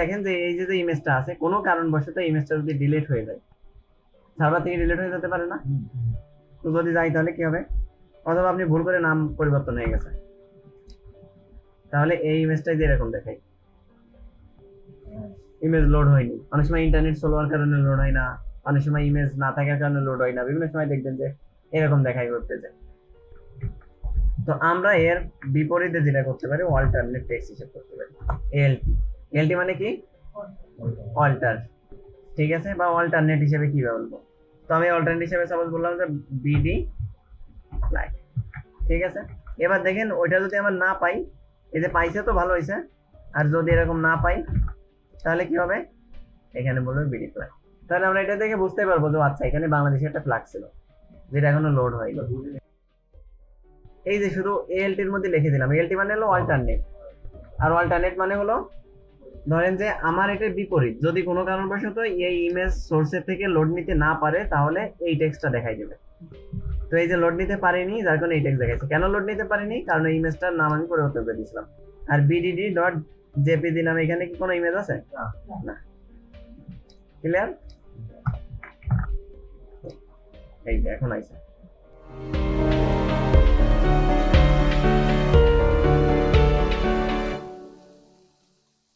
দেখেন যে এই যে ইমেজটা আছে কোনো কারণবশত ইমেজটা যদি ডিলিট হয়ে যায়, সার্ভার থেকে ডিলিট হয়ে যেতে পারে না? তো যদি যাই তাহলে কি হবে? অথবা আপনি ভুল করে নাম পরিবর্তন হয়ে গেছে, তাহলে এই ইমেজটাই যে এরকম দেখাই, ইমেজ লোড হয়নি। অনেক সময় ইন্টারনেট স্লো হওয়ার কারণে লোড হয় না, অনেক সময় ইমেজ না থাকার কারণে লোড হয় না, বিভিন্ন সময় দেখবেন যে এরকম দেখাই করতে যায়। তো আমরা এর বিপরীতে যেটা করতে পারি, অল্টারনেট টেক্সট হিসেবে করতে পারি, এলটি। এলটি মানে কি? অল্টার, ঠিক আছে, বা অল্টারনেট হিসেবে কি বলবো? তো আমি অল্টারনেট হিসেবে সাপোজ বললাম যে বিডি লাইক, ঠিক আছে। এবার দেখেন ওইটা যদি আমার না পাই, এই যে পাইছে তো ভালো হয়েছে, আর যদি এরকম না পাই তাহলে কি হবে? এখানে বলবো বিডি ফ্ল্যাগ। তাহলে আমরা এটা দেখে বুঝতে পারবো যে আচ্ছা এখানে বাংলাদেশে একটা ফ্ল্যাগ ছিল যেটা এখনো লোড হয়নি। এই যে শুধু এএলটির মধ্যে লিখে দিলাম, এএলটি মানে হলো অল্টারনেট, আর অল্টারনেট মানে হলো ধরেন যে আমার এটার বিপরীত, যদি কোনো কারণবশত এই ইমেজ সোর্সের থেকে লোড নিতে না পারে তাহলে এই টেক্সটটা দেখাই দেবে। তো এই যে লোড নিতে পারেনি যার কারণে এই টেক্সট দেখাইছে। কেন লোড নিতে পারেনি? কারণ এই ইমেজটার নাম আমি পরিবর্তন করে দিয়েছিলাম। আর বিডিডি ডট জেপিজি নামে এখানে কি কোনো ইমেজ আছে? না। ক্লিয়ার? এই যে এখন আইছে।